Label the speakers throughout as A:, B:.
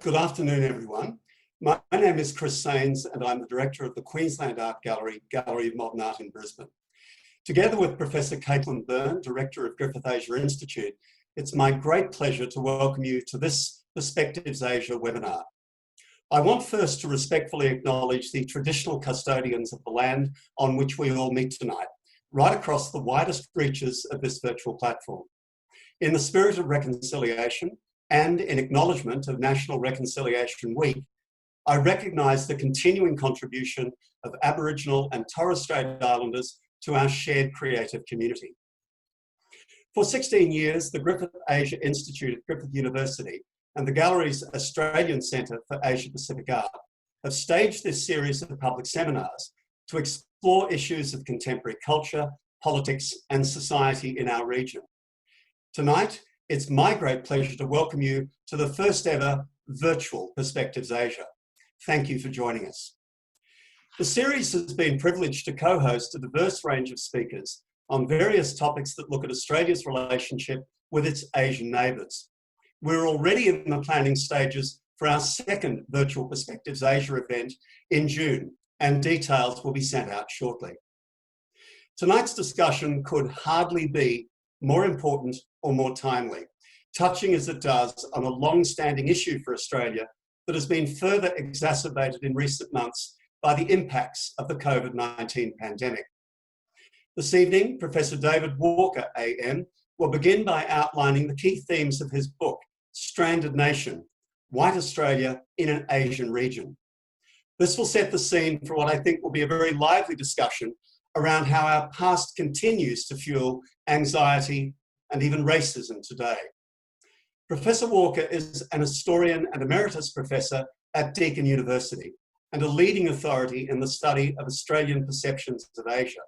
A: Good afternoon, everyone. My name is Chris Sains, and I'm the director of the Queensland Art Gallery, Gallery of Modern Art in Brisbane. Together with Professor Byrne, director of Griffith Asia Institute, it's my great pleasure to welcome you to this Perspectives Asia webinar. I want first to respectfully acknowledge the traditional custodians of the land on which we all meet tonight, right across the widest reaches of this virtual platform. In the spirit of reconciliation, and in acknowledgement of National Reconciliation Week, I recognise the continuing contribution of Aboriginal and Torres Strait Islanders to our shared creative community. For 16 years, the Griffith Asia Institute at Griffith University and the Gallery's Australian Centre for Asia Pacific Art have staged this series of public seminars to explore issues of contemporary culture, politics and society in our region. Tonight, it's my great pleasure to welcome you to the first ever virtual Perspectives Asia. Thank you for joining us. The series has been privileged to co-host a diverse range of speakers on various topics that look at Australia's relationship with its Asian neighbours. We're already in the planning stages for our second virtual Perspectives Asia event in June, and details will be sent out shortly. Tonight's discussion could hardly be more important or more timely, touching as it does on a long-standing issue for Australia that has been further exacerbated in recent months by the impacts of the COVID-19 pandemic. This evening, Professor David Walker, AM, will begin by outlining the key themes of his book, Stranded Nation, White Australia in an Asian Region. This will set the scene for what I think will be a very lively discussion around how our past continues to fuel anxiety and even racism today. Professor Walker is an historian and emeritus professor at Deakin University and a leading authority in the study of Australian perceptions of Asia.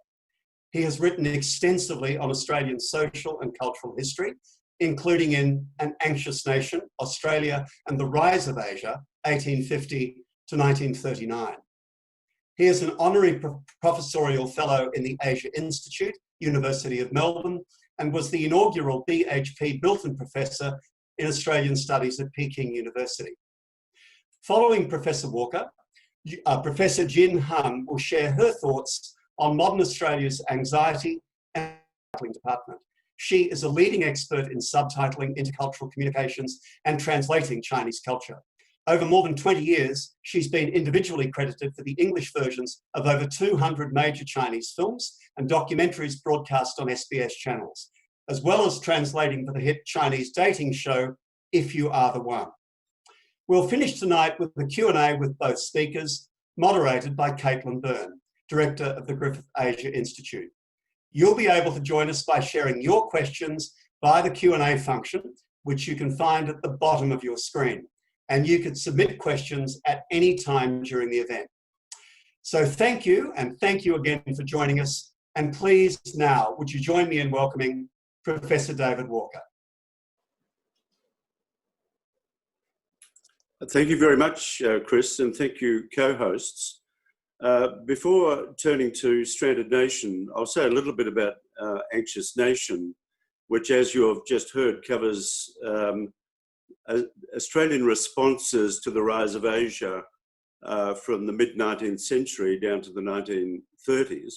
A: He has written extensively on Australian social and cultural history, including in An Anxious Nation, Australia and the Rise of Asia, 1850 to 1939. He is an honorary professorial fellow in the Asia Institute, University of Melbourne, and was the inaugural BHP Bilton Professor in Australian Studies at Peking University. Following Professor Walker, Professor Jing Han will share her thoughts on modern Australia's anxiety and subtitling department. She is a leading expert in subtitling, intercultural communications, and translating Chinese culture. Over more than 20 years, she's been individually credited for the English versions of over 200 major Chinese films and documentaries broadcast on SBS channels, as well as translating for the hit Chinese dating show, If You Are the One. We'll finish tonight with the Q&A with both speakers, moderated by Byrne, Director of the Griffith Asia Institute. You'll be able to join us by sharing your questions via the Q&A function, which you can find at the bottom of your screen. And you can submit questions at any time during the event. So thank you, and thank you again for joining us. And please now, would you join me in welcoming Professor David Walker.
B: Thank you very much, Chris, and thank you, co-hosts. Before turning to Stranded Nation, I'll say a little bit about Anxious Nation, which, as you have just heard, covers Australian responses to the rise of Asia from the mid-19th century down to the 1930s.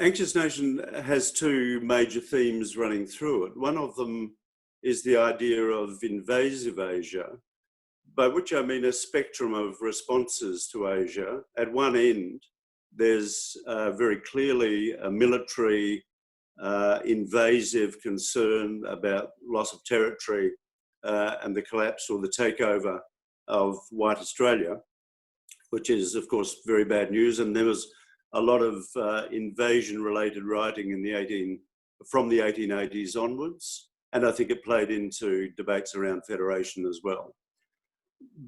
B: Anxious Nation has two major themes running through it. One of them is the idea of invasive Asia, by which I mean a spectrum of responses to Asia. At one end, there's very clearly a military invasive concern about loss of territory and the collapse or the takeover of white Australia, which is, of course, very bad news. And there was a lot of invasion-related writing in from the 1880s onwards, and I think it played into debates around federation as well.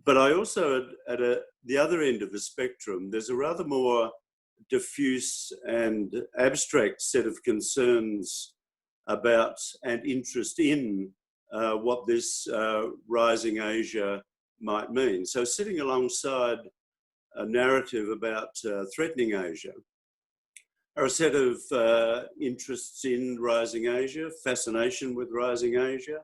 B: But I also, at the other end of the spectrum, there's a rather more diffuse and abstract set of concerns about and interest in what this rising Asia might mean. So sitting alongside a narrative about threatening Asia are a set of interests in rising Asia, fascination with rising Asia,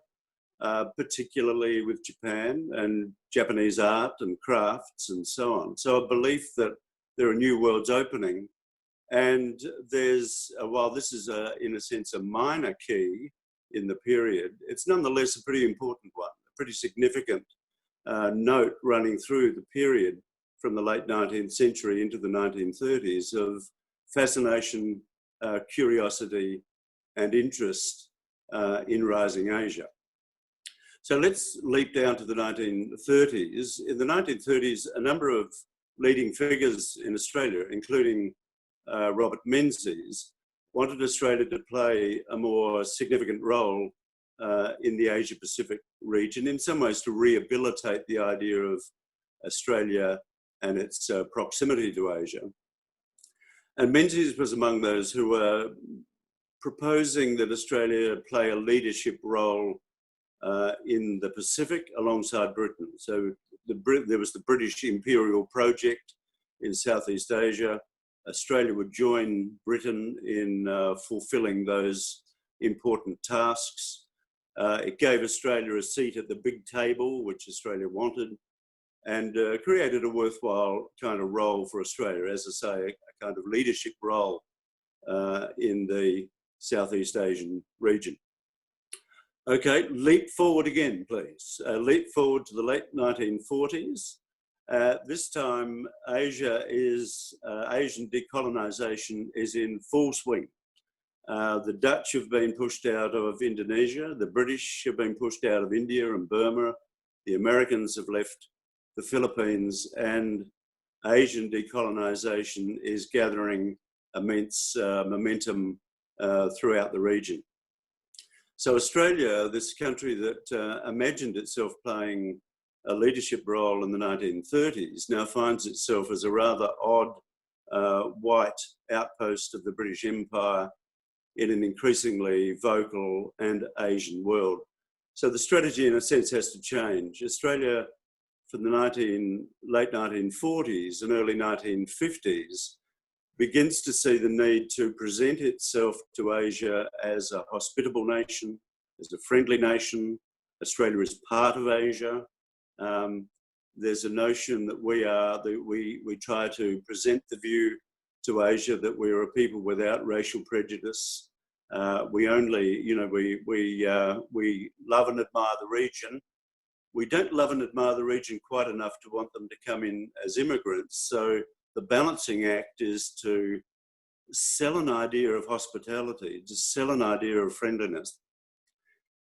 B: particularly with Japan and Japanese art and crafts and so on. So a belief that there are new worlds opening. And there's, while this is in a sense a minor key in the period, it's nonetheless a pretty important one, a pretty significant note running through the period from the late 19th century into the 1930s of fascination, curiosity and interest in rising Asia. So let's leap down to the 1930s. In the 1930s, a number of leading figures in Australia, including Robert Menzies, wanted Australia to play a more significant role in the Asia-Pacific region, in some ways to rehabilitate the idea of Australia and its proximity to Asia. And Menzies was among those who were proposing that Australia play a leadership role in the Pacific alongside Britain. So there was the British Imperial Project in Southeast Asia. Australia would join Britain in fulfilling those important tasks. It gave Australia a seat at the big table, which Australia wanted, and created a worthwhile kind of role for Australia, as I say, a kind of leadership role in the Southeast Asian region. Okay, leap forward again, please. Leap forward to the late 1940s. This time, Asian decolonisation is in full swing. The Dutch have been pushed out of Indonesia. The British have been pushed out of India and Burma. The Americans have left the Philippines, and Asian decolonisation is gathering immense momentum throughout the region. So Australia, this country that imagined itself playing a leadership role in the 1930s, now finds itself as a rather odd white outpost of the British Empire in an increasingly vocal and Asian world. So the strategy, in a sense, has to change. Australia, from the late 1940s and early 1950s, begins to see the need to present itself to Asia as a hospitable nation, as a friendly nation. Australia is part of Asia. There's a notion that we try to present the view to Asia that we are a people without racial prejudice. We only, we love and admire the region. We don't love and admire the region quite enough to want them to come in as immigrants. So the balancing act is to sell an idea of hospitality, to sell an idea of friendliness,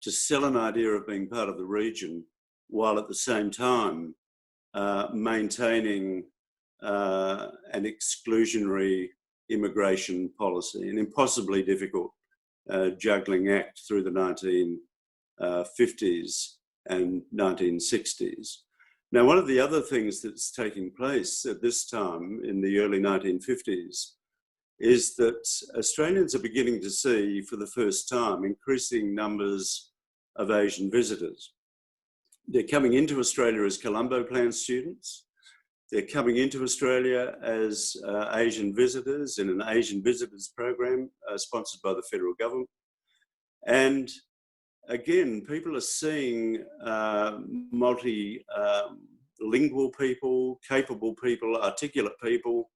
B: to sell an idea of being part of the region, while at the same time maintaining an exclusionary immigration policy, an impossibly difficult juggling act through the 1950s and 1960s. Now, one of the other things that's taking place at this time in the early 1950s is that Australians are beginning to see, for the first time, increasing numbers of Asian visitors. They're coming into Australia as Colombo Plan students. They're coming into Australia as Asian visitors in an Asian visitors program sponsored by the federal government. And again, people are seeing multilingual people, capable people, articulate people,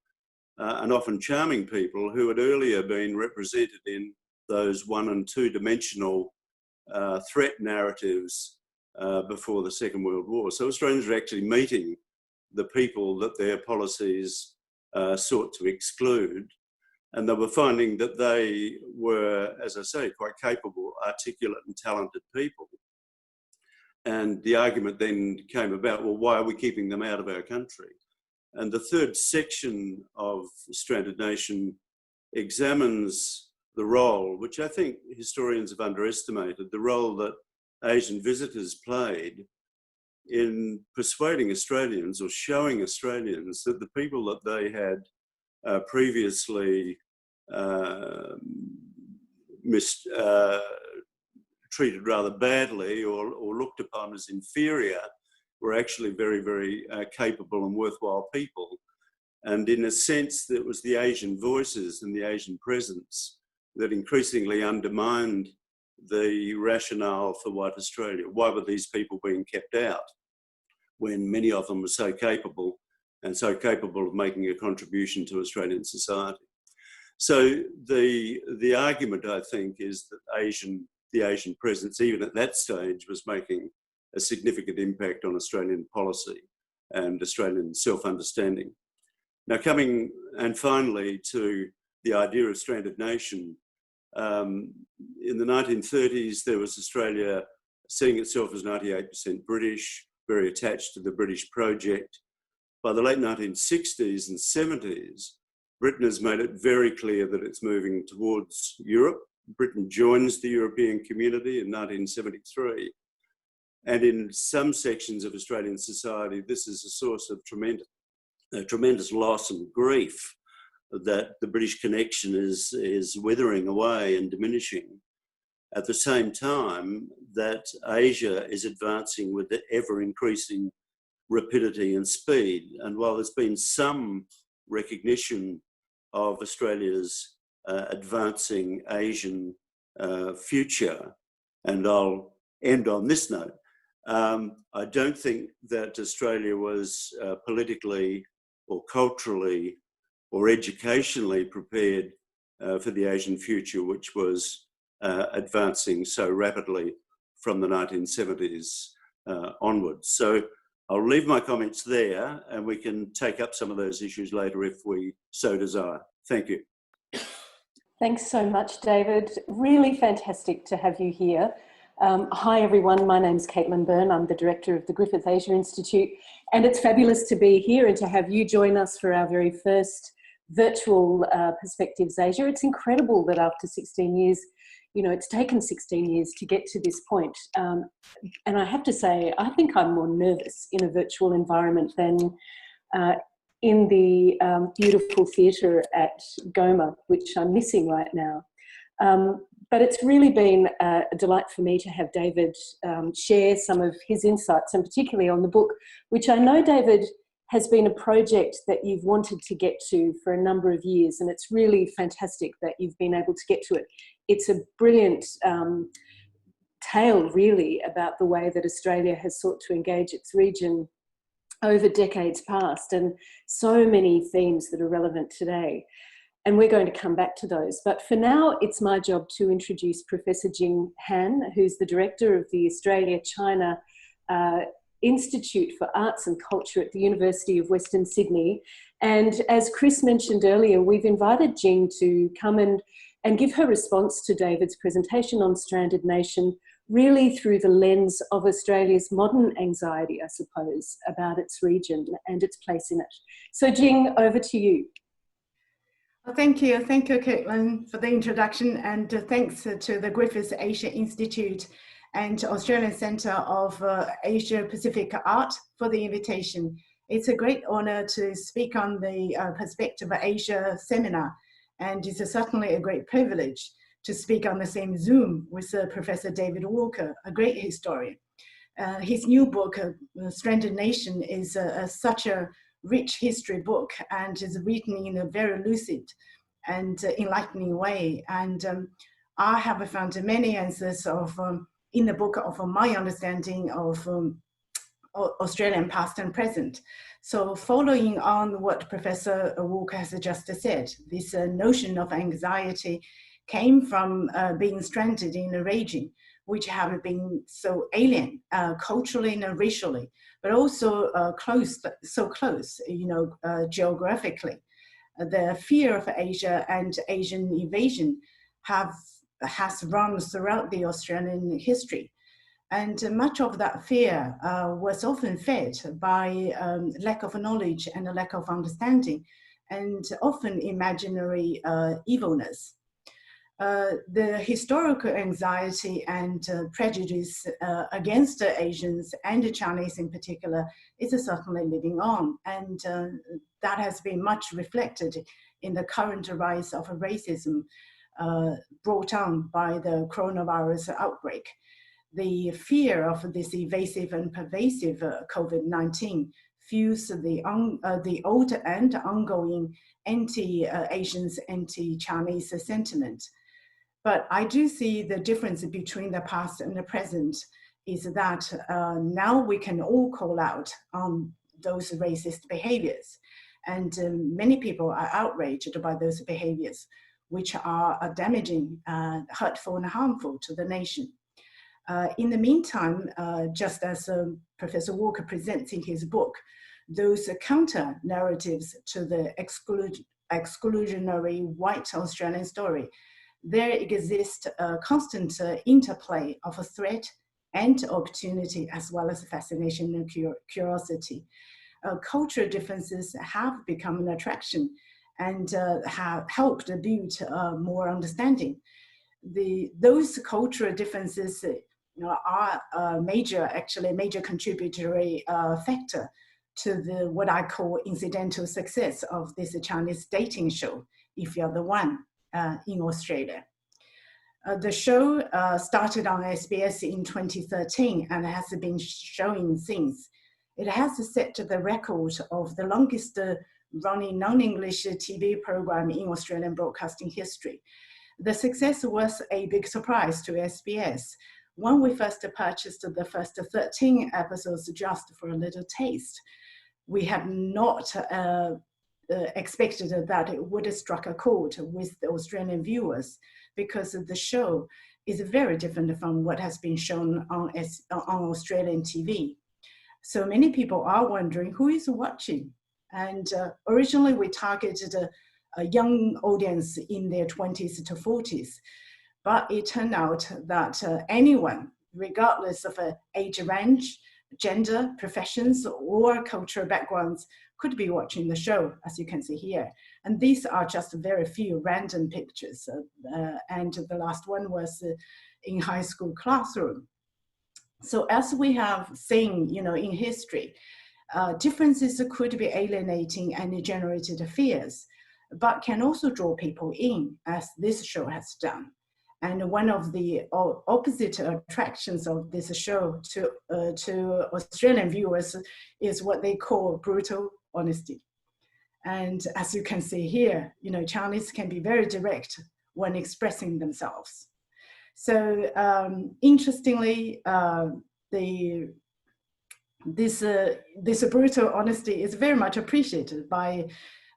B: and often charming people who had earlier been represented in those one and two dimensional threat narratives before the Second World War. So Australians are actually meeting the people that their policies sought to exclude. And they were finding that they were, as I say, quite capable, articulate and talented people. And the argument then came about, well, why are we keeping them out of our country? And the third section of Stranded Nation examines the role, which I think historians have underestimated, the role that Asian visitors played in persuading Australians or showing Australians that the people that they had previously treated rather badly or looked upon as inferior were actually very, very capable and worthwhile people. And in a sense, it was the Asian voices and the Asian presence that increasingly undermined the rationale for White Australia. Why were these people being kept out when many of them were so capable and so capable of making a contribution to Australian society? So the argument, I think, is that the Asian presence, even at that stage, was making a significant impact on Australian policy and Australian self-understanding. Now, coming and finally to the idea of stranded nation, in the 1930s, there was Australia seeing itself as 98% British, very attached to the British project. By the late 1960s and 70s, Britain has made it very clear that it's moving towards Europe. Britain joins the European community in 1973. And in some sections of Australian society, this is a source of tremendous loss and grief that the British connection is withering away and diminishing. At the same time that Asia is advancing with the ever-increasing rapidity and speed. And while there's been some recognition of Australia's advancing Asian future, and I'll end on this note, I don't think that Australia was politically or culturally or educationally prepared for the Asian future, which was advancing so rapidly from the 1970s onwards. So I'll leave my comments there, and we can take up some of those issues later if we so desire. Thank you.
C: Thanks so much, David. Really fantastic to have you here. Hi, everyone. My name's Caitlin Byrne. I'm the director of the Griffith Asia Institute, and it's fabulous to be here and to have you join us for our very first virtual Perspectives Asia. It's incredible that after 16 years, you know, it's taken 16 years to get to this point. And I have to say, I think I'm more nervous in a virtual environment than in the beautiful theatre at Goma, which I'm missing right now. But it's really been a delight for me to have David share some of his insights, and particularly on the book, which I know, David, has been a project that you've wanted to get to for a number of years, and it's really fantastic that you've been able to get to it. It's a brilliant tale, really, about the way that Australia has sought to engage its region over decades past, and so many themes that are relevant today. And we're going to come back to those. But for now, it's my job to introduce Professor Jing Han, who's the director of the Australia-China Institute for Arts and Culture at the University of Western Sydney. And as Chris mentioned earlier, we've invited Jing to come and give her response to David's presentation on Stranded Nation, really through the lens of Australia's modern anxiety, I suppose, about its region and its place in it. So Jing, over to you.
D: Well, thank you, Caitlin, for the introduction, and thanks to the Griffith Asia Institute and Australian Centre of Asia Pacific Art for the invitation. It's a great honour to speak on the Perspective of Asia seminar, and it's certainly a great privilege to speak on the same Zoom with Professor David Walker, a great historian. His new book, Stranded Nation, is such a rich history book and is written in a very lucid and enlightening way. And I have found many answers in the book of my understanding of Australian past and present. So following on what Professor Walker has just said, this notion of anxiety came from being stranded in a region which have been so alien culturally and racially, but also so close, geographically. The fear of Asia and Asian invasion has run throughout the Australian history. And much of that fear was often fed by lack of knowledge and a lack of understanding, and often imaginary evilness. The historical anxiety and prejudice against the Asians and the Chinese in particular is certainly living on, and that has been much reflected in the current rise of racism brought on by the coronavirus outbreak. The fear of this evasive and pervasive COVID-19 fuels the old and ongoing anti-Asians, anti-Chinese sentiment. But I do see the difference between the past and the present is that now we can all call out on those racist behaviors. And many people are outraged by those behaviors, which are damaging, hurtful and harmful to the nation. In the meantime, just as Professor Walker presents in his book, those counter narratives to the exclusionary white Australian story, there exists a constant interplay of a threat and opportunity, as well as fascination and curiosity. Cultural differences have become an attraction and have helped build more understanding. Those cultural differences are a major contributory factor to what I call incidental success of this Chinese dating show, If You're the One, in Australia. The show started on SBS in 2013 and has been showing since. It has set the record of the longest running non-English TV program in Australian broadcasting history. The success was a big surprise to SBS when we first purchased the first 13 episodes just for a little taste. We had not expected that it would have struck a chord with the Australian viewers, because the show is very different from what has been shown on Australian TV. So many people are wondering who is watching. And originally we targeted a young audience in their 20s to 40s, but it turned out that anyone, regardless of age range, gender, professions, or cultural backgrounds, could be watching the show, as you can see here. And these are just very few random pictures. And the last one was in high school classroom. So as we have seen, in history, differences could be alienating and generated fears, but can also draw people in, as this show has done. And one of the opposite attractions of this show to Australian viewers is what they call brutal honesty. And as you can see here, Chinese can be very direct when expressing themselves. So interestingly, this brutal honesty is very much appreciated by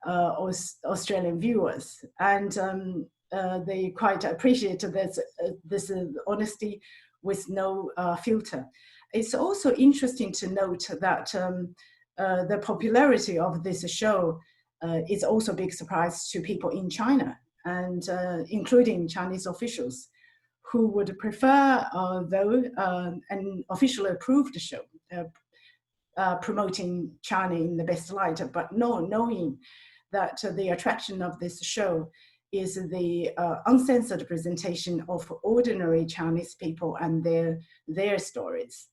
D: Australian viewers, and they quite appreciate this honesty with no filter. It's also interesting to note that the popularity of this show is also a big surprise to people in China, and including Chinese officials, who would prefer, an officially approved show, promoting China in the best light, but knowing that the attraction of this show is the uncensored presentation of ordinary Chinese people and their stories.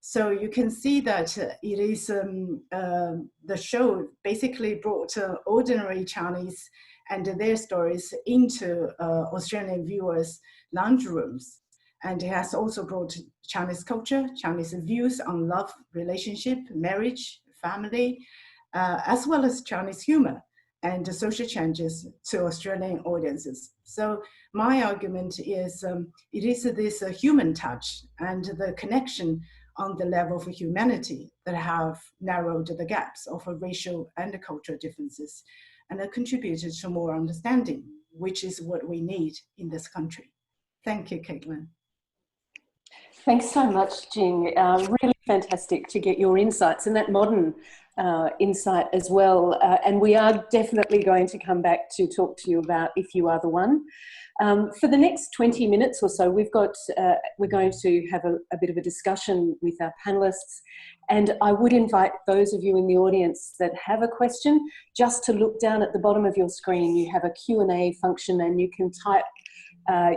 D: So you can see that it is the show basically brought ordinary Chinese and their stories into Australian viewers' lounge rooms. And it has also brought Chinese culture, Chinese views on love, relationship, marriage, family, as well as Chinese humor and social changes to Australian audiences. So my argument is it is this human touch and the connection on the level of humanity that have narrowed the gaps of racial and cultural differences and contributed to more understanding, which is what we need in this country. Thank you, Caitlin.
C: Thanks so much, Jing. Really fantastic to get your insights and that modern insight as well. And we are definitely going to come back to talk to you about If You Are the One. For the next 20 minutes or so, we're going to have a bit of a discussion with our panelists. And I would invite those of you in the audience that have a question just to look down at the bottom of your screen. You have a Q&A function and you can type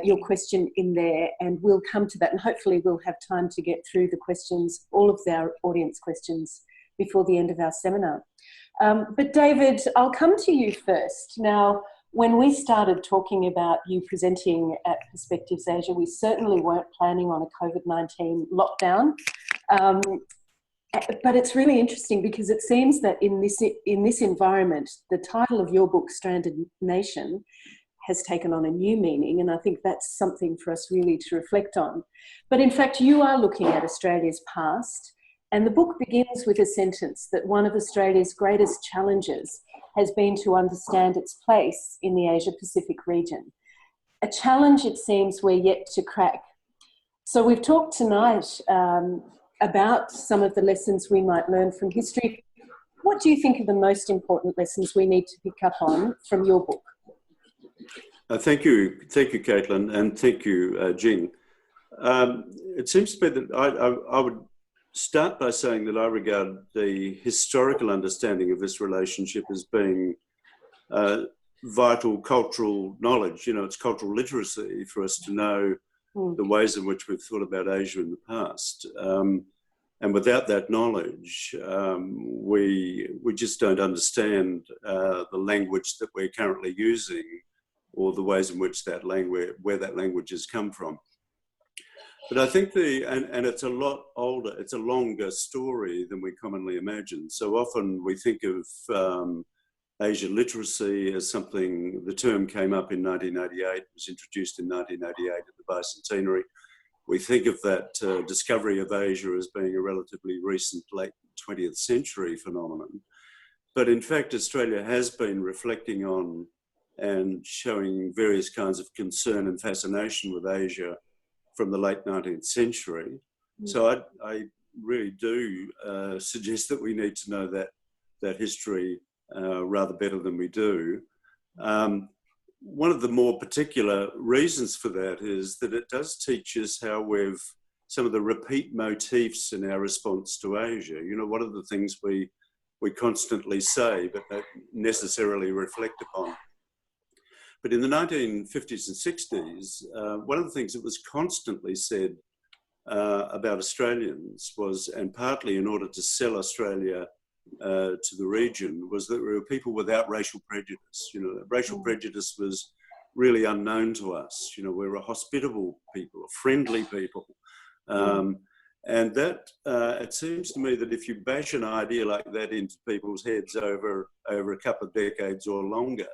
C: your question in there, and we'll come to that, and hopefully we'll have time to get through the questions, all of our audience questions, before the end of our seminar. But David, I'll come to you first. Now, when we started talking about you presenting at Perspectives Asia, we certainly weren't planning on a COVID-19 lockdown. But it's really interesting because it seems that in this environment, the title of your book, Stranded Nation, has taken on a new meaning, and I think that's something for us really to reflect on. But in fact, you are looking at Australia's past, and the book begins with a sentence that one of Australia's greatest challenges has been to understand its place in the Asia-Pacific region. A challenge, it seems, we're yet to crack. So we've talked tonight about some of the lessons we might learn from history. What do you think are the most important lessons we need to pick up on from your book?
B: Thank you, Caitlin, and thank you, Jing. It seems to me that I would start by saying that I regard the historical understanding of this relationship as being vital cultural knowledge. You know, it's cultural literacy for us to know the ways in which we've thought about Asia in the past. And without that knowledge, we just don't understand the language that we're currently using, or the ways in which that language, where that language has come from. But I think and it's a lot older, it's a longer story than we commonly imagine. So often we think of Asia literacy as something, the term came up in 1988, was introduced in 1988 at the bicentenary. We think of that discovery of Asia as being a relatively recent late 20th century phenomenon. But in fact, Australia has been reflecting on and showing various kinds of concern and fascination with Asia from the late 19th century. So I really do suggest that we need to know that history rather better than we do. One of the more particular reasons for that is that it does teach us how some of the repeat motifs in our response to Asia. You know, what are the things we constantly say but don't necessarily reflect upon? But in the 1950s and 60s, one of the things that was constantly said about Australians was, and partly in order to sell Australia to the region, was that we were people without racial prejudice. You know, racial prejudice was really unknown to us. You know, we were a hospitable people, a friendly people. And that, it seems to me that if you bash an idea like that into people's heads over a couple of decades or longer,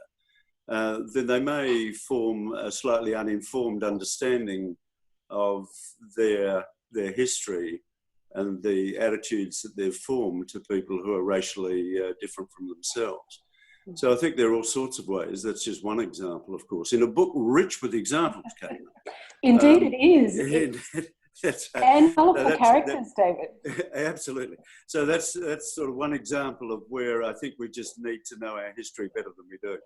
B: then they may form a slightly uninformed understanding of their history and the attitudes that they've formed to people who are racially different from themselves. So I think there are all sorts of ways. That's just one example, of course, in a book rich with examples, Kate.
C: Indeed, it is. And colourful characters, David.
B: Absolutely. So that's sort of one example of where I think we just need to know our history better than we do.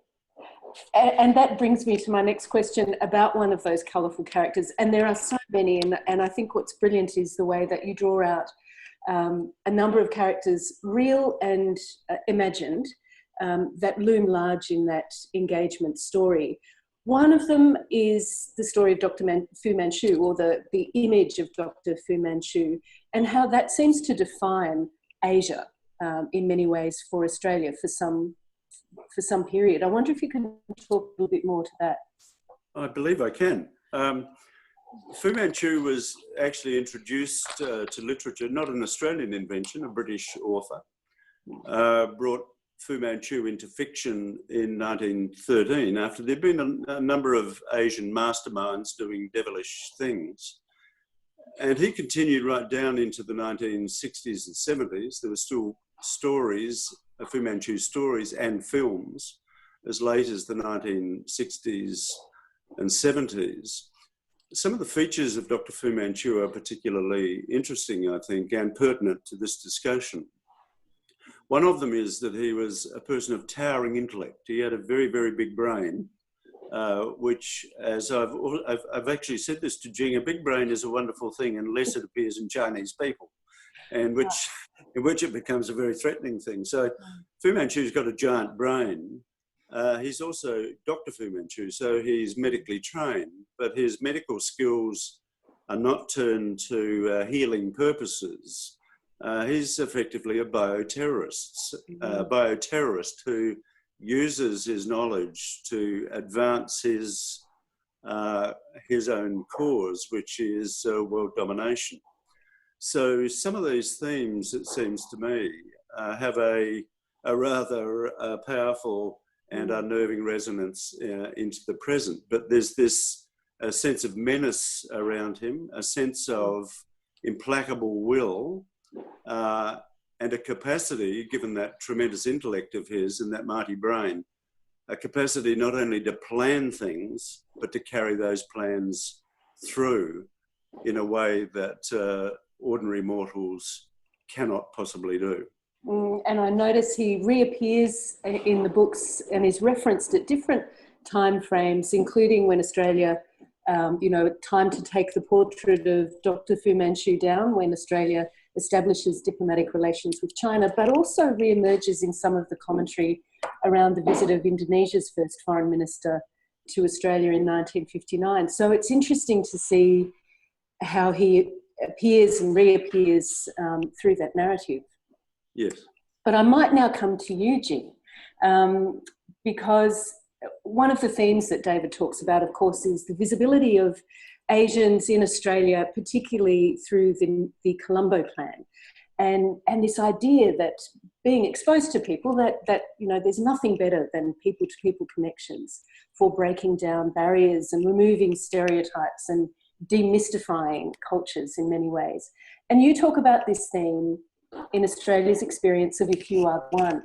C: And that brings me to my next question about one of those colourful characters. And there are so many, and I think what's brilliant is the way that you draw out a number of characters, real and imagined, that loom large in that engagement story. One of them is the story of Dr. Fu Manchu, or the image of Dr. Fu Manchu, and how that seems to define Asia in many ways for Australia for some period. I wonder if you can talk a little bit more to that.
B: I believe I can. Fu Manchu was actually introduced to literature, not an Australian invention, a British author, brought Fu Manchu into fiction in 1913 after there'd been a number of Asian masterminds doing devilish things. And he continued right down into the 1960s and 70s. There were still stories, Fu Manchu stories and films as late as the 1960s and 70s. Some of the features of Dr. Fu Manchu are particularly interesting, I think, and pertinent to this discussion. One of them is that he was a person of towering intellect. He had a very, very big brain, which, as I've actually said this to Jing, a big brain is a wonderful thing unless it appears in Chinese people, and in which it becomes a very threatening thing. So Fu Manchu's got a giant brain. He's also Dr. Fu Manchu, so he's medically trained, but his medical skills are not turned to healing purposes. He's effectively a bioterrorist who uses his knowledge to advance his own cause, which is world domination. So some of these themes, it seems to me, have a rather powerful and unnerving resonance into the present. But there's this sense of menace around him, a sense of implacable will, and a capacity, given that tremendous intellect of his and that mighty brain, a capacity not only to plan things, but to carry those plans through in a way that ordinary mortals cannot possibly do.
C: And I notice he reappears in the books and is referenced at different time frames, including when Australia, time to take the portrait of Dr. Fu Manchu down, when Australia establishes diplomatic relations with China, but also re-emerges in some of the commentary around the visit of Indonesia's first foreign minister to Australia in 1959. So it's interesting to see how he appears and reappears through that narrative.
B: Yes.
C: But I might now come to you, Jing, because one of the themes that David talks about, of course, is the visibility of Asians in Australia, particularly through the Colombo Plan, and this idea that being exposed to people, that there's nothing better than people-to-people connections for breaking down barriers and removing stereotypes and demystifying cultures in many ways. And you talk about this theme in Australia's experience of If You Are One.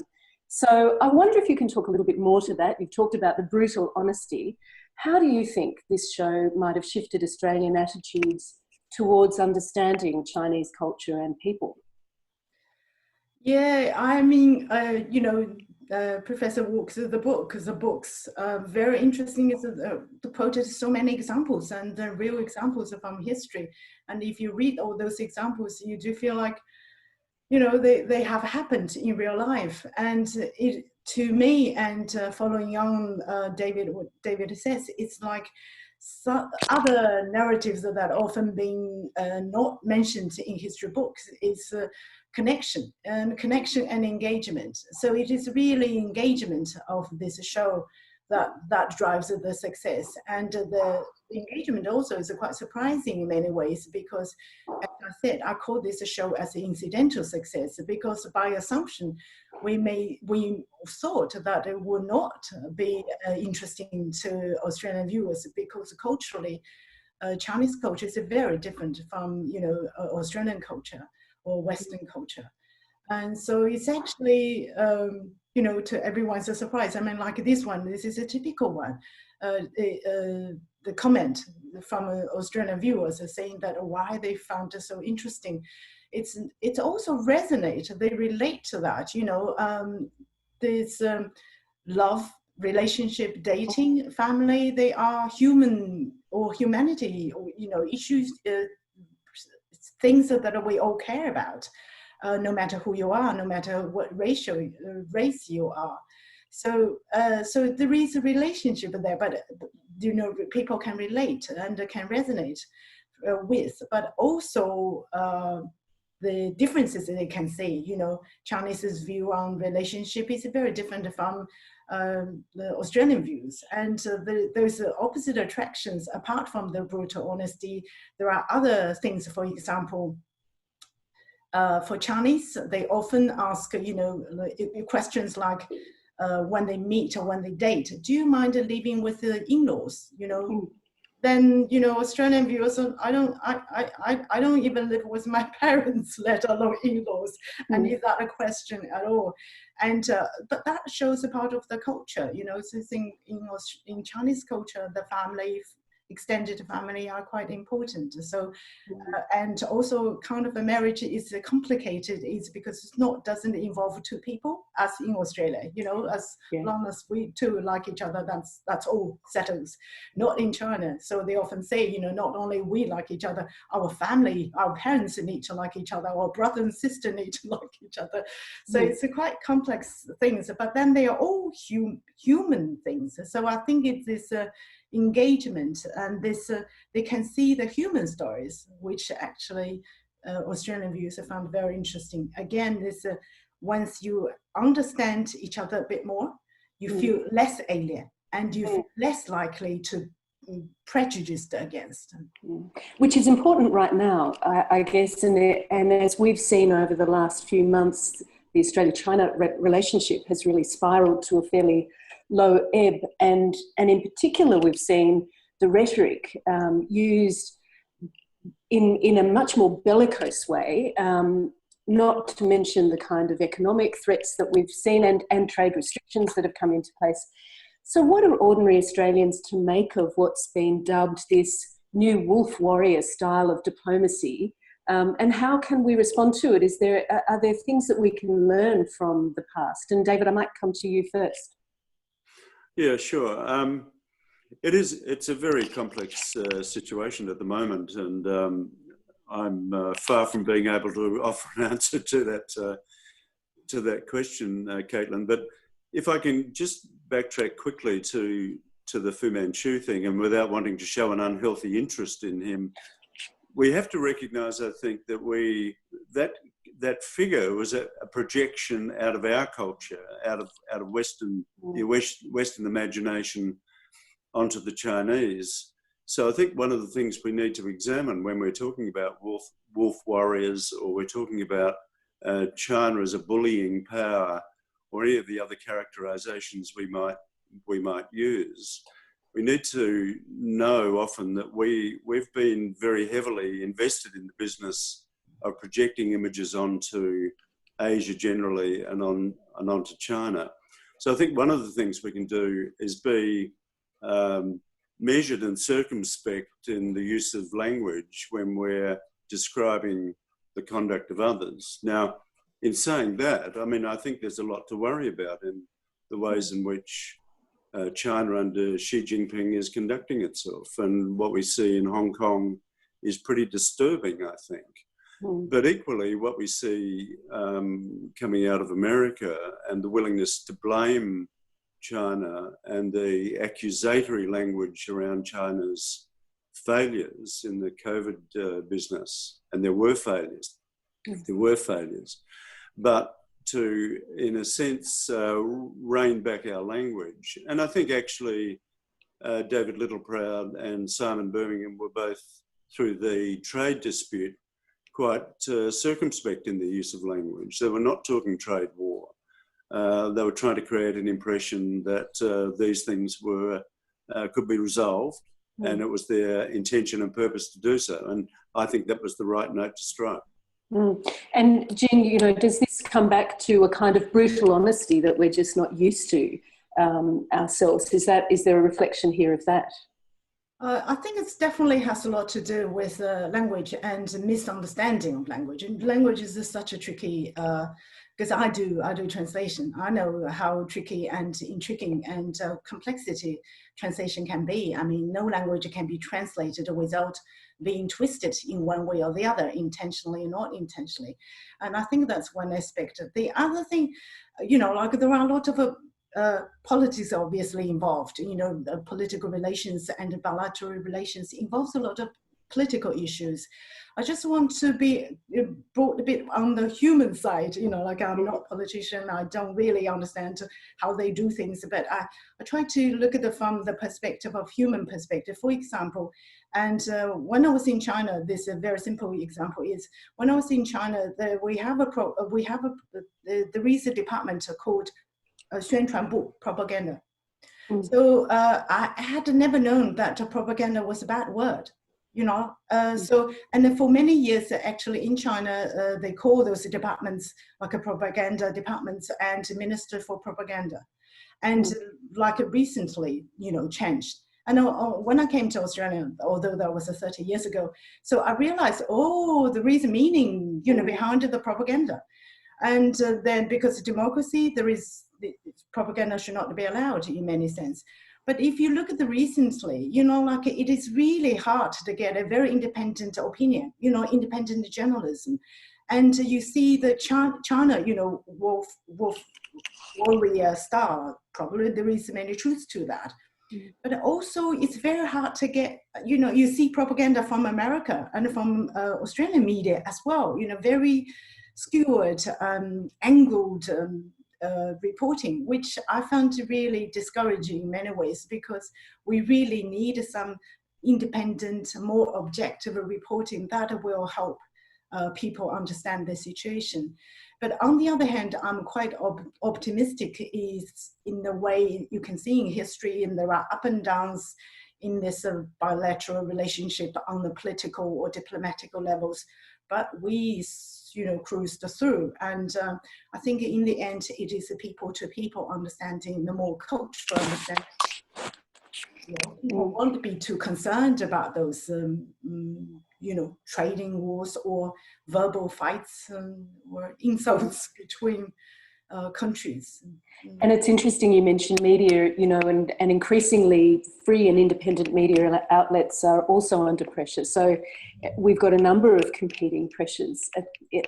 C: So I wonder if you can talk a little bit more to that. You've talked about the brutal honesty. How do you think this show might have shifted Australian attitudes towards understanding Chinese culture and people?
D: Yeah, I mean, Professor walks through the book, because the book's very interesting. Is quoted so many examples, and real examples from history. And if you read all those examples, you do feel like, they have happened in real life. And it, to me, and following on what David says, it's like other narratives that often been not mentioned in history books is connection and engagement. So it is really engagement of this show that drives the success. And the engagement also is quite surprising in many ways, because, as I said, I call this a show as an incidental success, because by assumption, we thought that it would not be interesting to Australian viewers, because culturally, Chinese culture is very different from, Australian culture or Western culture. And so it's actually, to everyone's a surprise. I mean, like this is a typical one. The comment from Australian viewers are saying that why they found it so interesting. It's also resonate. They relate to that. There's love, relationship, dating, family. They are human or humanity, or issues, things that we all care about. No matter who you are, no matter what race you are. So there is a relationship there, but people can relate and can resonate with, but also the differences that they can see. Chinese's view on relationship is very different from the Australian views, and there's opposite attractions apart from the brutal honesty. There are other things, for example. For Chinese, they often ask, questions like, when they meet or when they date, do you mind living with the in-laws? Then Australian viewers, I don't even live with my parents, let alone in-laws, and is that a question at all? And but that shows a part of the culture, So in Chinese culture, the family, extended family are quite important. So, and also kind of a marriage is complicated is because it doesn't involve two people as in Australia, as long as we two like each other, that's all settles. Not in China. So they often say, not only we like each other, our family, our parents need to like each other, our brother and sister need to like each other. So it's a quite complex things, but then they are all human things. So I think it's this engagement, and this they can see the human stories, which actually Australian viewers have found very interesting. Again, this once you understand each other a bit more, you feel less alien, and you feel less likely to prejudiced against.
C: Which is important right now, I guess, and as we've seen over the last few months, the Australia-China relationship has really spiraled to a fairly low ebb, and in particular we've seen the rhetoric used in a much more bellicose way, not to mention the kind of economic threats that we've seen and trade restrictions that have come into place. So what are ordinary Australians to make of what's been dubbed this new wolf warrior style of diplomacy, and how can we respond to it? Are there things that we can learn from the past? And David, I might come to you first.
B: Yeah, sure. It's a very complex situation at the moment, and I'm far from being able to offer an answer to that question, Caitlin. But if I can just backtrack quickly to the Fu Manchu thing, and without wanting to show an unhealthy interest in him, we have to recognise, I think, that that figure was a projection out of our culture, out of Western imagination onto the Chinese. So I think one of the things we need to examine when we're talking about wolf warriors, or we're talking about China as a bullying power, or any of the other characterizations we might use, we need to know often that we've been very heavily invested in the business of projecting images onto Asia generally and onto China. So I think one of the things we can do is be measured and circumspect in the use of language when we're describing the conduct of others. Now, in saying that, I mean, I think there's a lot to worry about in the ways in which China under Xi Jinping is conducting itself. And what we see in Hong Kong is pretty disturbing, I think. But equally, what we see coming out of America and the willingness to blame China and the accusatory language around China's failures in the COVID business, and there were failures, but to, in a sense, rein back our language. And I think actually David Littleproud and Simon Birmingham were both, through the trade dispute, quite circumspect in the use of language. They were not talking trade war. They were trying to create an impression that these things could be resolved, and it was their intention and purpose to do so. And I think that was the right note to strike.
C: And Jing, you know, does this come back to a kind of brutal honesty that we're just not used to ourselves? Is there a reflection here of that?
D: I think it definitely has a lot to do with language and misunderstanding of language. And language is just such a tricky, because I do translation. I know how tricky and intriguing and complexity translation can be. I mean, no language can be translated without being twisted in one way or the other, intentionally or not intentionally. And I think that's one aspect. The other thing, you know, like there are a lot of politics obviously involved, you know, political relations and bilateral relations involves a lot of political issues. I just want to be brought a bit on the human side, you know, like I'm not a politician, I don't really understand how they do things, but I try to look at it from the perspective of human perspective. For example, and when I was in China, this is a very simple example is, when I was in China, there is a department called 宣传部 propaganda. So I had never known that propaganda was a bad word, you know. So, and then for many years, actually in China, they call those departments like a propaganda departments and minister for propaganda. And like recently, you know, changed. And when I came to Australia, although that was 30 years ago, so I realized, the reason meaning, you know, behind the propaganda. And then because democracy, propaganda should not be allowed in many sense. But if you look at the recently, you know, like it is really hard to get a very independent opinion, you know, independent journalism. And you see the China, you know, wolf warrior style, probably there is many truths to that. But also it's very hard to get, you know, you see propaganda from America and from Australian media as well, you know, very skewed, angled reporting, which I found really discouraging in many ways, because we really need some independent, more objective reporting that will help people understand the situation. But on the other hand, I'm quite optimistic is in the way you can see in history, and there are up and downs in this bilateral relationship on the political or diplomatic levels. But we, cruised through. And I think in the end, it is a people-to-people understanding, the more cultural understanding. People won't be too concerned about those, trading wars or verbal fights or insults between countries.
C: And it's interesting you mentioned media, and increasingly free and independent media outlets are also under pressure. So we've got a number of competing pressures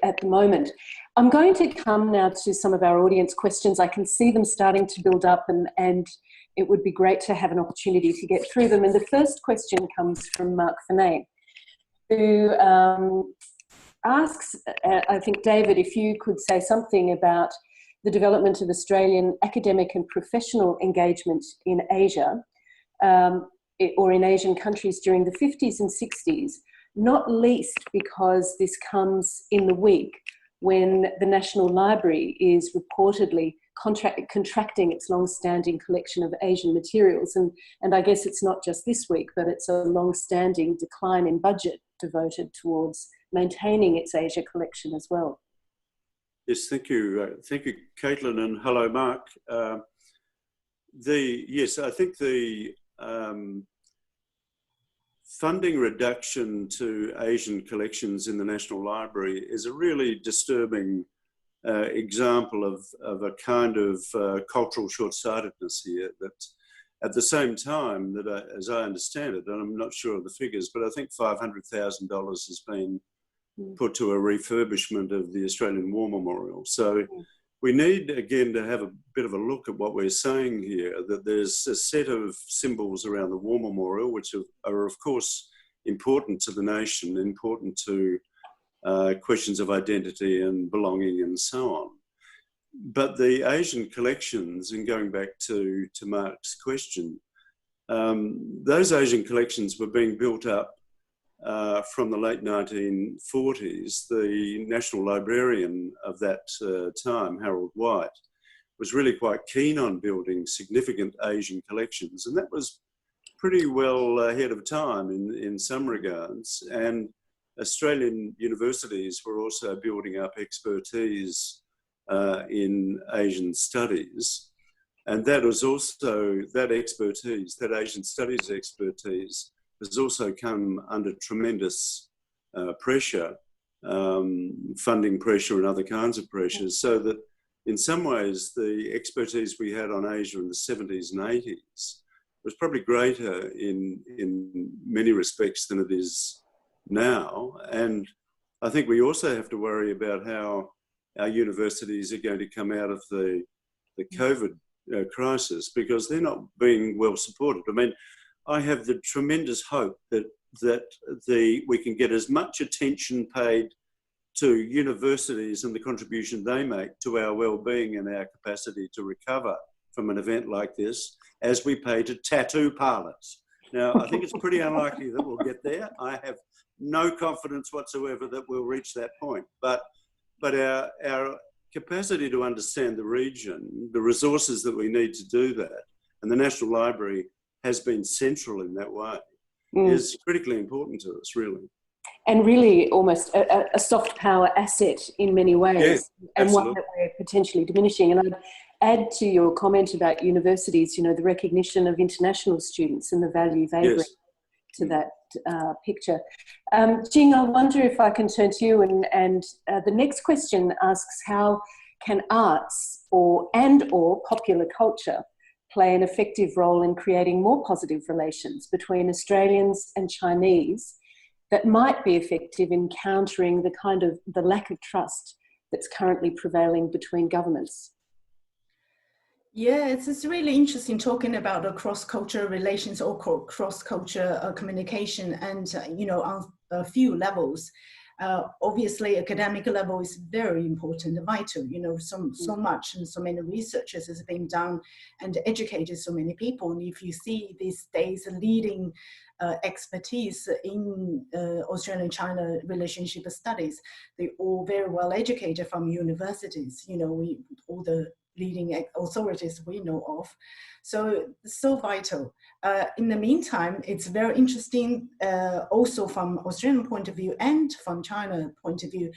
C: at the moment. I'm going to come now to some of our audience questions. I can see them starting to build up, and it would be great to have an opportunity to get through them. And the first question comes from Mark Finane, who asks, I think, David, if you could say something about the development of Australian academic and professional engagement in Asia, or in Asian countries during the 50s and 60s, not least because this comes in the week when the National Library is reportedly contracting its long-standing collection of Asian materials. And I guess it's not just this week, but it's a long-standing decline in budget devoted towards maintaining its Asia collection as well.
B: Yes, thank you. Thank you, Caitlin, and hello, Mark. Yes, I think the funding reduction to Asian collections in the National Library is a really disturbing example of a kind of cultural short-sightedness here, that at the same time that, as I understand it, and I'm not sure of the figures, but I think $500,000 has been put to a refurbishment of the Australian War Memorial. So we need, again, to have a bit of a look at what we're saying here, that there's a set of symbols around the War Memorial, which are of course, important to the nation, important to questions of identity and belonging and so on. But the Asian collections, and going back to Mark's question, those Asian collections were being built up from the late 1940s. The National Librarian of that time, Harold White, was really quite keen on building significant Asian collections, and that was pretty well ahead of time in some regards. And Australian universities were also building up expertise in Asian studies. And that was also, that expertise, that Asian studies expertise, has also come under tremendous pressure, funding pressure and other kinds of pressures, so that in some ways the expertise we had on Asia in the 70s and 80s was probably greater in many respects than it is now. And I think we also have to worry about how our universities are going to come out of the COVID crisis, because they're not being well supported. I mean, I have the tremendous hope that we can get as much attention paid to universities and the contribution they make to our well-being and our capacity to recover from an event like this as we pay to tattoo parlours. Now, I think it's pretty unlikely that we'll get there. I have no confidence whatsoever that we'll reach that point. But our capacity to understand the region, the resources that we need to do that, and the National Library has been central in that way, is critically important to us, really.
C: And really almost a soft power asset in many ways, and
B: absolutely.
C: one that we're potentially diminishing. And I'd add to your comment about universities, the recognition of international students and the value they bring to that picture. Jing, I wonder if I can turn to you, and the next question asks, how can arts or popular culture play an effective role in creating more positive relations between Australians and Chinese that might be effective in countering the lack of trust that's currently prevailing between governments?
D: Yeah, it's really interesting talking about cross-cultural relations or cross-cultural communication, and on a few levels. Obviously, academic level is very important, vital. You know, so much and so many researches has been done and educated so many people. And if you see these days leading expertise in Australian-China relationship studies, they're all very well educated from universities. You know, all the leading authorities we know of. So vital. In the meantime, it's very interesting also from Australian point of view and from China point of view,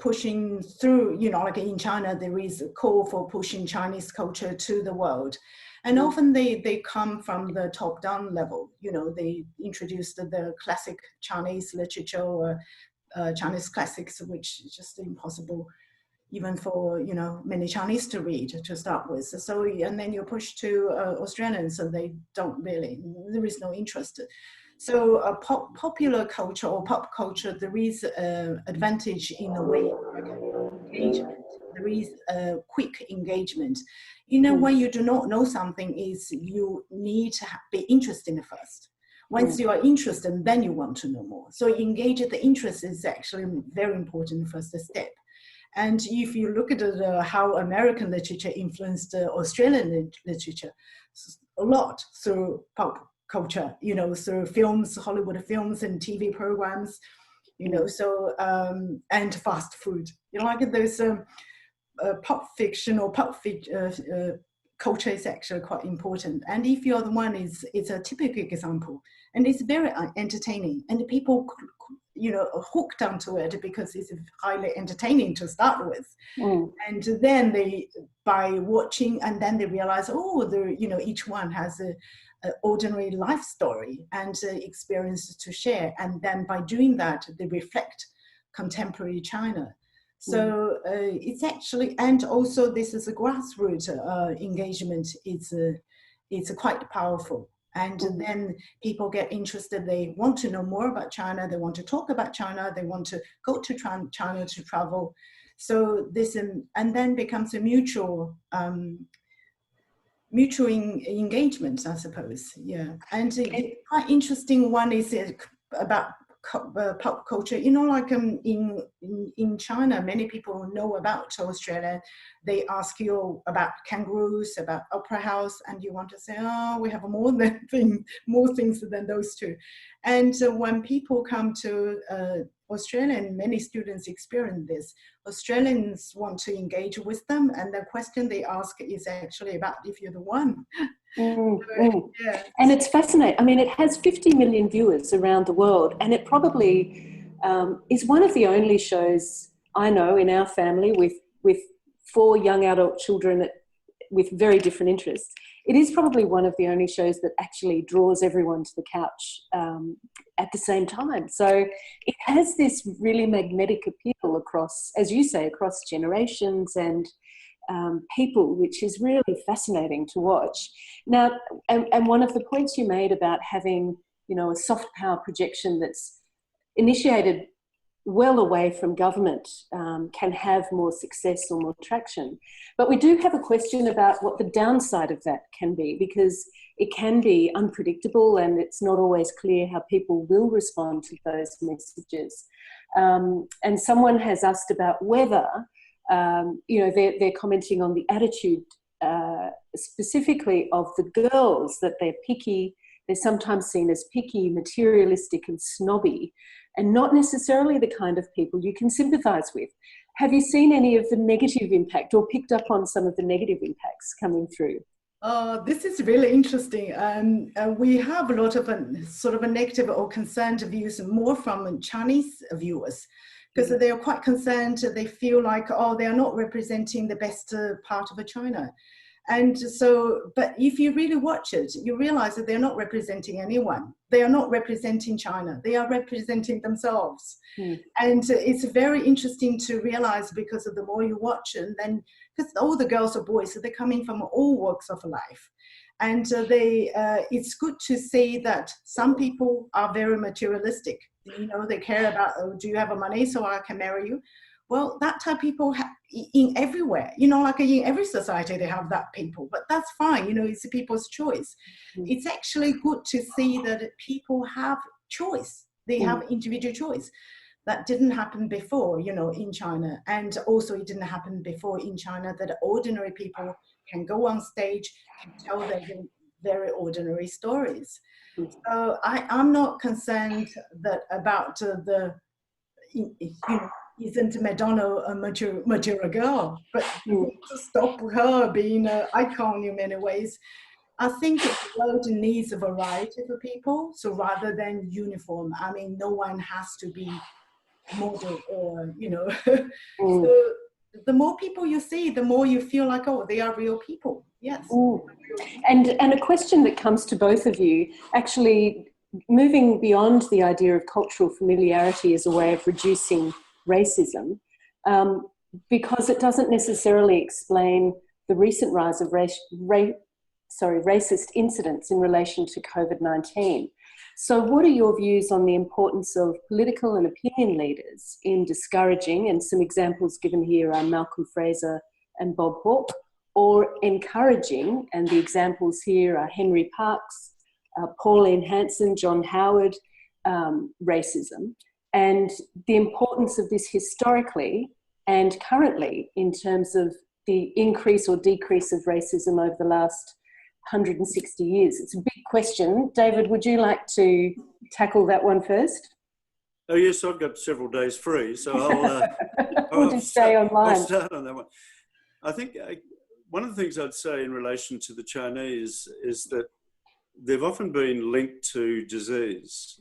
D: pushing through, you know, like in China, there is a call for pushing Chinese culture to the world. And often they come from the top-down level. You know, they introduced the classic Chinese literature or Chinese classics, which is just impossible even for, you know, many Chinese to read to start with. So, and then you push to Australians, so they don't really, there is no interest. So popular culture or pop culture, there is advantage in a way, engagement. There is quick engagement. You know, when you do not know something, is you need to be interested first. Once you are interested, then you want to know more. So engage the interest is actually very important first step. And if you look at how American literature influenced Australian literature, a lot through pop culture, you know, through films, Hollywood films and TV programs, you know, so, and fast food. You know, like those pop fiction or culture is actually quite important. And if you're the one, it's a typical example. And it's very entertaining. And people, you know, hooked onto it because it's highly entertaining to start with. And then they, by watching, and then they realize, oh, you know, each one has a ordinary life story and experiences to share. And then by doing that, they reflect contemporary China. So it's actually, and also this is a grassroots engagement. It's quite powerful. And then people get interested, they want to know more about China, they want to talk about China, they want to go to China to travel. So this, and then becomes a mutual engagement, I suppose, yeah. And quite interesting one is about pop culture. You know, like in China, many people know about Australia. They ask you about kangaroos, about opera house, and you want to say, oh, we have more things than those two. And when people come to Australia, and many students experience this, Australians want to engage with them, and the question they ask is actually about if you're the one.
C: Yeah. And it's fascinating. I mean, it has 50 million viewers around the world, and it probably is one of the only shows I know in our family with 4 young adult children with very different interests. It is probably one of the only shows that actually draws everyone to the couch at the same time. So it has this really magnetic appeal across, as you say, across generations and people, which is really fascinating to watch. Now, and one of the points you made about having, you know, a soft power projection that's initiated well away from government can have more success or more traction. But we do have a question about what the downside of that can be, because it can be unpredictable and it's not always clear how people will respond to those messages. And someone has asked about whether, you know, they're commenting on the attitude specifically of the girls, that they're picky, they're sometimes seen as picky, materialistic and snobby, and not necessarily the kind of people you can sympathise with. Have you seen any of the negative impact or picked up on some of the negative impacts coming through?
D: This is really interesting. We have a lot of sort of a negative or concerned views more from Chinese viewers, because they are quite concerned. They feel like, oh, they are not representing the best part of China. And so, but if you really watch it, you realize that they're not representing anyone. They are not representing China. They are representing themselves. And it's very interesting to realize, because of the more you watch, and then, because all the girls or boys, so they're coming from all walks of life. And it's good to see that some people are very materialistic. You know, they care about, oh, do you have money so I can marry you? Well, that type of people in everywhere, you know, like in every society they have that people, but that's fine, you know, it's people's choice. It's actually good to see that people have choice. They have individual choice. That didn't happen before, you know, in China. And also it didn't happen before in China that ordinary people can go on stage, can tell their very ordinary stories. So I'm not concerned that about you know, isn't Madonna a mature girl? But to stop her being an icon in many ways, I think the world needs a variety of people. So rather than uniform, I mean, no one has to be model or, you know. So the more people you see, the more you feel like, oh, they are real people. Yes.
C: And a question that comes to both of you, actually moving beyond the idea of cultural familiarity as a way of reducing racism, because it doesn't necessarily explain the recent rise of racist incidents in relation to COVID-19. So what are your views on the importance of political and opinion leaders in discouraging, and some examples given here are Malcolm Fraser and Bob Hawke, or encouraging, and the examples here are Henry Parkes, Pauline Hanson, John Howard, racism, and the importance of this historically and currently in terms of the increase or decrease of racism over the last 160 years? It's a big question. David, would you like to tackle that one first?
B: Oh yes, I've got several days free, so
C: We'll just stay online.
B: I'll start on that one. I think one of the things I'd say in relation to the Chinese is that they've often been linked to disease.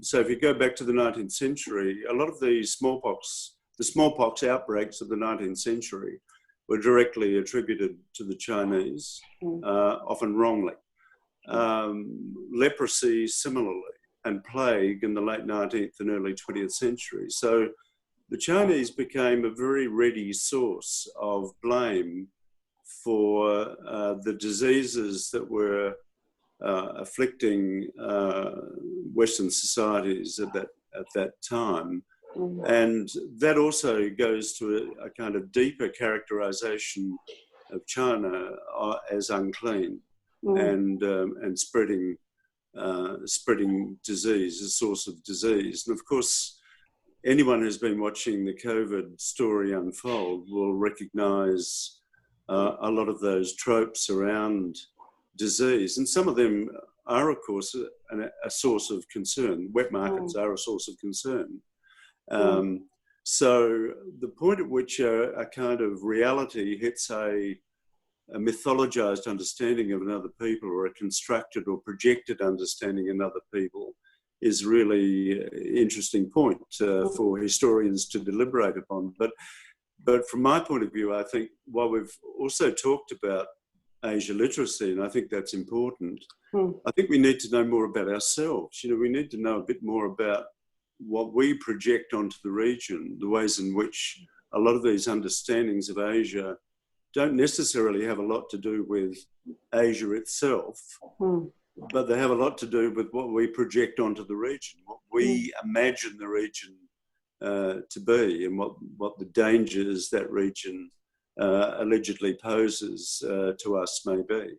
B: So if you go back to the 19th century, a lot of the smallpox outbreaks of the 19th century were directly attributed to the Chinese, often wrongly. Leprosy similarly, and plague in the late 19th and early 20th century. So the Chinese became a very ready source of blame for the diseases that were afflicting Western societies at that time. And that also goes to a kind of deeper characterization of China as unclean and spreading disease, a source of disease. And of course, anyone who's been watching the COVID story unfold will recognize a lot of those tropes around disease. And some of them are, of course, a source of concern. Wet markets are a source of concern. So the point at which a kind of reality hits a mythologized understanding of another people, or a constructed or projected understanding of another people, is really an interesting point for historians to deliberate upon. But from my point of view, I think while we've also talked about Asia literacy, and I think that's important, I think we need to know more about ourselves. You know, we need to know a bit more about what we project onto the region, the ways in which a lot of these understandings of Asia don't necessarily have a lot to do with Asia itself, but they have a lot to do with what we project onto the region, what we imagine the region to be, and what the dangers that region allegedly poses to us may be.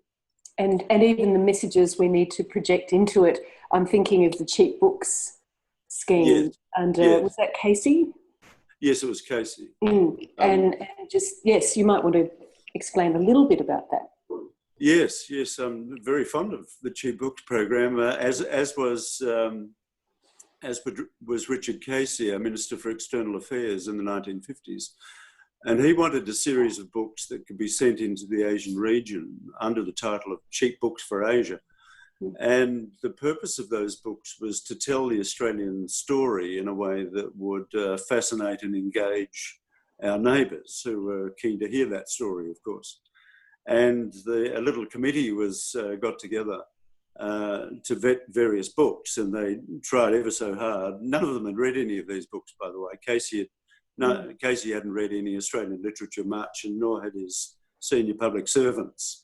C: And even the messages we need to project into it. I'm thinking of the cheap books scheme under, was that Casey?
B: Yes, it was Casey.
C: And just, yes, you might want to explain a little bit about that.
B: Yes, I'm very fond of the cheap books program, as was Richard Casey, our Minister for External Affairs in the 1950s. And he wanted a series of books that could be sent into the Asian region under the title of Cheap Books for Asia. And the purpose of those books was to tell the Australian story in a way that would fascinate and engage our neighbours, who were keen to hear that story, of course. And a little committee was got together to vet various books, and they tried ever so hard. None of them had read any of these books, by the way. Casey hadn't read any Australian literature much, and nor had his senior public servants.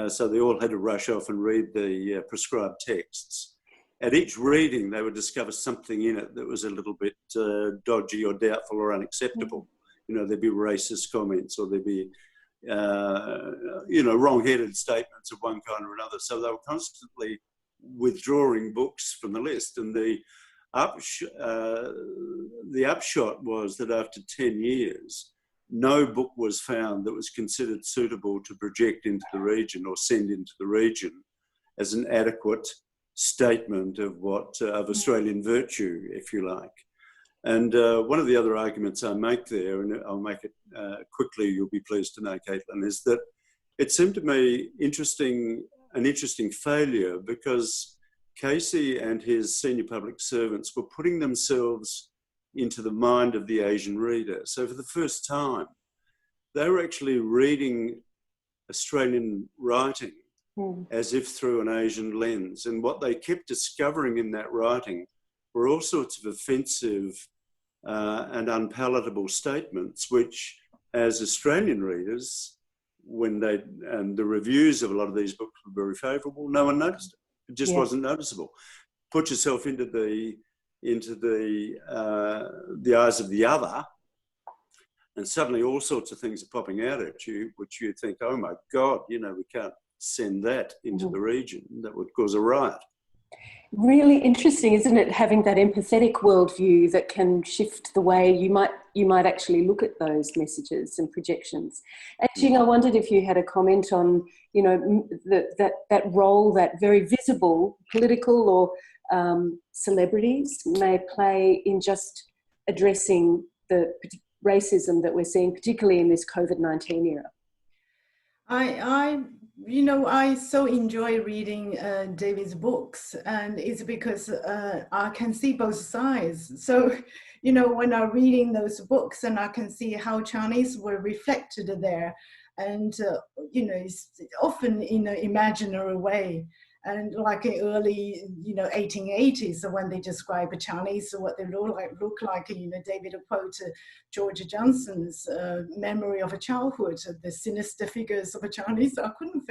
B: So they all had to rush off and read the prescribed texts. At each reading, they would discover something in it that was a little bit dodgy or doubtful or unacceptable. You know, there'd be racist comments, or there'd be, wrong-headed statements of one kind or another. So they were constantly withdrawing books from the list. And the the upshot was that after 10 years, no book was found that was considered suitable to project into the region or send into the region as an adequate statement of of Australian virtue, if you like. And one of the other arguments I make there, and I'll make it quickly, you'll be pleased to know, Caitlin, is that it seemed to me an interesting failure because Casey and his senior public servants were putting themselves into the mind of the Asian reader. So for the first time, they were actually reading Australian writing as if through an Asian lens. And what they kept discovering in that writing were all sorts of offensive and unpalatable statements, which as Australian readers, and the reviews of a lot of these books were very favourable, no one noticed it. It just wasn't noticeable. Put yourself into the eyes of the other, and suddenly all sorts of things are popping out at you, which you think, oh my God, we can't send that into the region. That would cause a riot.
C: Really interesting, isn't it? Having that empathetic worldview that can shift the way you might actually look at those messages and projections. And Jing, I wondered if you had a comment on, that role that very visible political or celebrities may play in just addressing the racism that we're seeing, particularly in this COVID-19 era.
D: I so enjoy reading David's books, and it's because I can see both sides. So, when I'm reading those books and I can see how Chinese were reflected there, and, it's often in an imaginary way. And like in early, 1880s, when they describe Chinese, what they look like, David quote George Johnson's memory of a childhood, the sinister figures of a Chinese. I couldn't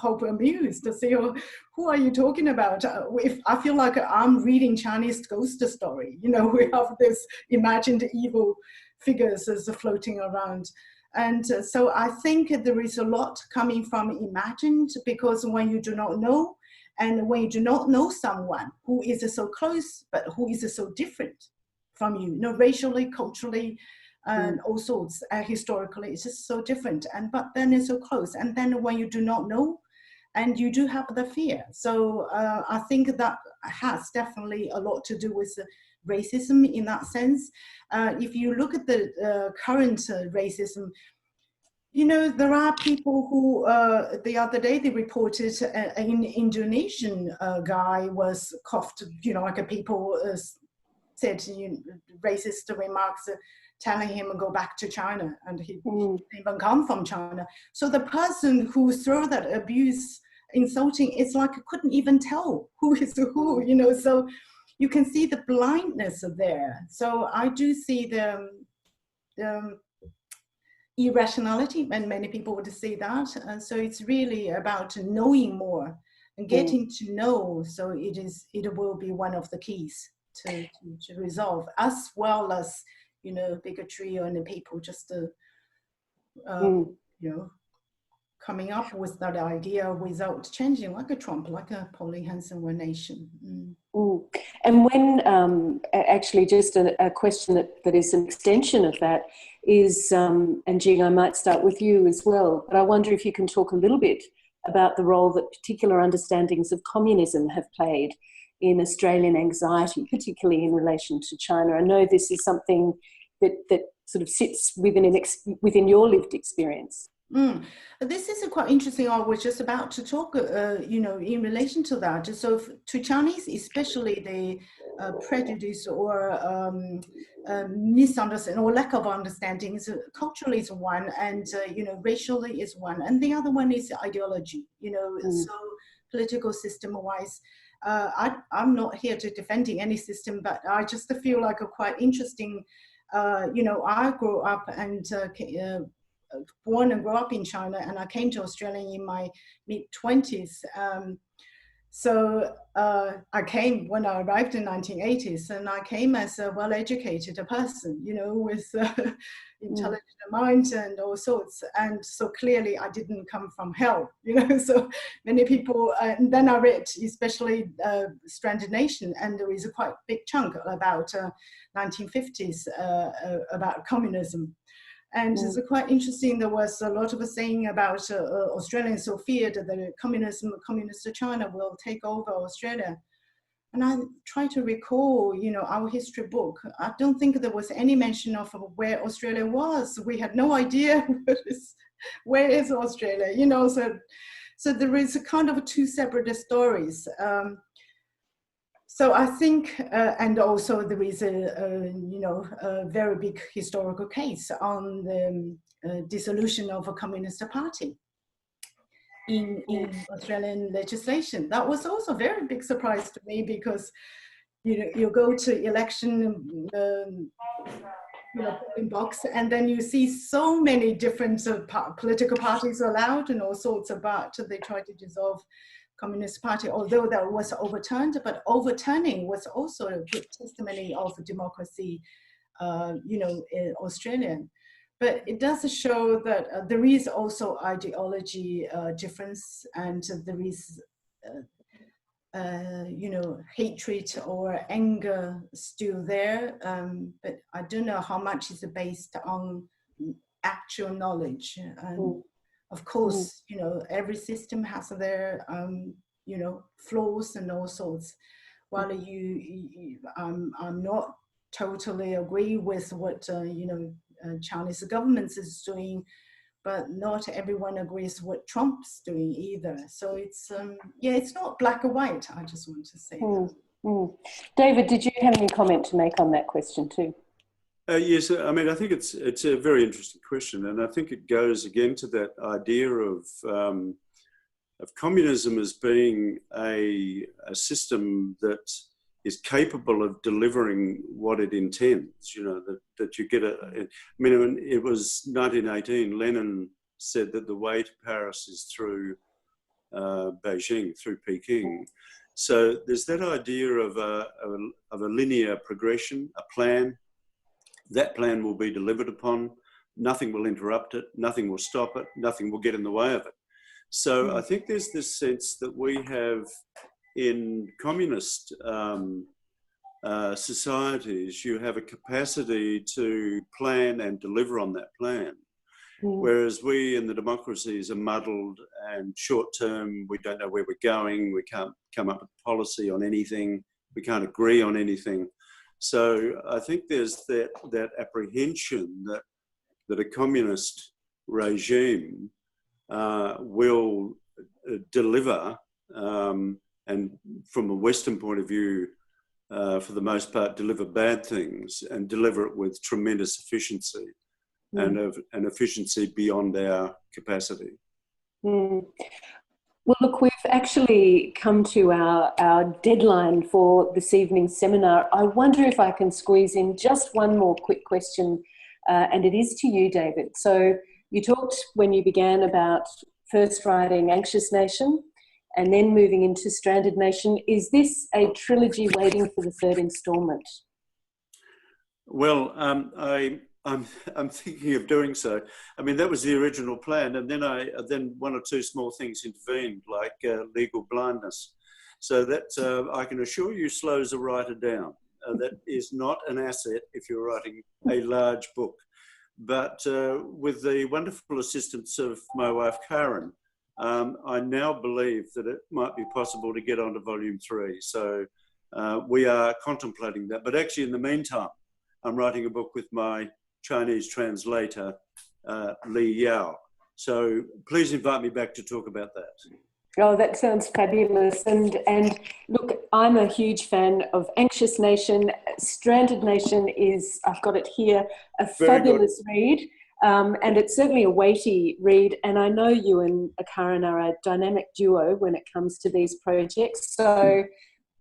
D: help amused to say, oh, who are you talking about? If I feel like I'm reading Chinese ghost story, we have this imagined evil figures as floating around. And so I think there is a lot coming from imagined, because when you do not know, and when you do not know someone who is so close, but who is so different from you, racially, culturally, and all sorts, historically, it's just so different. But then it's so close. And then when you do not know, and you do have the fear. So I think that has definitely a lot to do with racism in that sense. If you look at the current racism, there are people who, the other day they reported an Indonesian guy was cuffed, like people said racist remarks, telling him to go back to China, and he didn't even come from China. So the person who threw that abuse, insulting, it's like I couldn't even tell who is who, so you can see the blindness there. So I do see the irrationality, and many people would say that. And so it's really about knowing more and getting to know. So it will be one of the keys to resolve, as well as bigotry and people just coming up with that idea without changing, like a Trump, like a Pauline Hanson One Nation.
C: And when actually just a question that is an extension of that is, and Jing, I might start with you as well, but I wonder if you can talk a little bit about the role that particular understandings of communism have played in Australian anxiety, particularly in relation to China. I know this is something that sort of sits within your lived experience.
D: This is quite interesting. I was just about to talk, in relation to that. So to Chinese, especially the prejudice or misunderstanding or lack of understanding, culturally is one, and racially is one, and the other one is ideology. So political system-wise, I'm not here to defending any system, but I just feel like a quite interesting. I grew up and. Born and grew up in China, and I came to Australia in my mid-20s. So I came when I arrived in 1980s, and I came as a well-educated person, you know, with intelligent mind and all sorts. And so clearly I didn't come from hell, you know. So many people, and then I read especially Stranded Nation, and there is a quite big chunk about 1950s about communism. And it's quite interesting. There was a lot of saying about Australians so feared that communist China will take over Australia. And I try to recall, you know, our history book. I don't think there was any mention of where Australia was. We had no idea where is Australia, you know. So there is a kind of two separate stories. So I think, and also there is a very big historical case on the dissolution of a communist party in Australian legislation. That was also a very big surprise to me, because you go to election polling box, and then you see so many different political parties allowed and all sorts about. They try to dissolve Communist Party, although that was overturned, but overturning was also a good testimony of democracy, in Australia. But it does show that there is also ideology difference, and there is, hatred or anger still there. But I don't know how much is based on actual knowledge. Of course, you know, every system has their, flaws and all sorts. While I'm not totally agree with what, Chinese government is doing, but not everyone agrees what Trump's doing either. So it's, it's not black or white, I just want to say.
C: David, did you have any comment to make on that question too?
B: Yes, I mean, I think it's a very interesting question, and I think it goes again to that idea of communism as being a system that is capable of delivering what it intends. You know, that you get I mean, when it was 1918, Lenin said that the way to Paris is through Beijing, through Peking. So there's that idea of a linear progression, a plan. That plan will be delivered upon. Nothing will interrupt it. Nothing will stop it. Nothing will get in the way of it. So I think there's this sense that we have in communist societies, you have a capacity to plan and deliver on that plan. Whereas we in the democracies are muddled and short term, we don't know where we're going. We can't come up with policy on anything. We can't agree on anything. So I think there's that apprehension that a communist regime will deliver, and from a Western point of view, for the most part, deliver bad things and deliver it with tremendous efficiency and an efficiency beyond our capacity.
C: Well, look, we've actually come to our deadline for this evening's seminar. I wonder if I can squeeze in just one more quick question, and it is to you, David. So you talked when you began about first writing Anxious Nation and then moving into Stranded Nation. Is this a trilogy waiting for the third instalment?
B: Well, I'm thinking of doing so. I mean, that was the original plan, and then one or two small things intervened, like legal blindness. So that I can assure you slows a writer down. That is not an asset if you're writing a large book. But with the wonderful assistance of my wife Karen, I now believe that it might be possible to get onto volume 3. So we are contemplating that. But actually, in the meantime, I'm writing a book with my Chinese translator, Li Yao. So please invite me back to talk about that.
C: Oh, that sounds fabulous. And look, I'm a huge fan of Anxious Nation. Stranded Nation is, I've got it here, a fabulous read. And it's certainly a weighty read. And I know you and Karen are a dynamic duo when it comes to these projects. So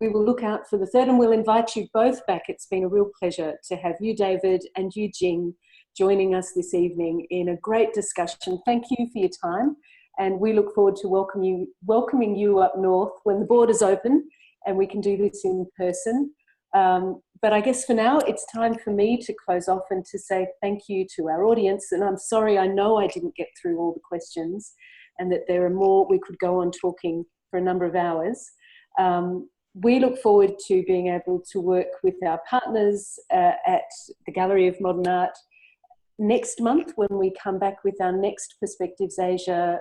C: we will look out for the third, and we'll invite you both back. It's been a real pleasure to have you, David, and you, Jing, joining us this evening in a great discussion. Thank you for your time. And we look forward to welcoming you up north when the borders open and we can do this in person. But I guess for now, it's time for me to close off and to say thank you to our audience. And I'm sorry, I know I didn't get through all the questions and that there are more. We could go on talking for a number of hours. We look forward to being able to work with our partners at the Gallery of Modern Art next month when we come back with our next Perspectives Asia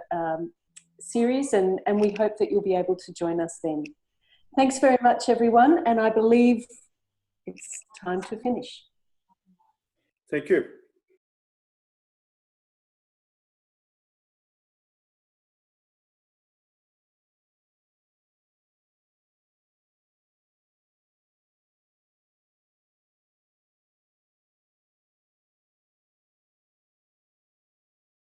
C: series, and we hope that you'll be able to join us then. Thanks very much, everyone, and I believe it's time to finish.
B: Thank you.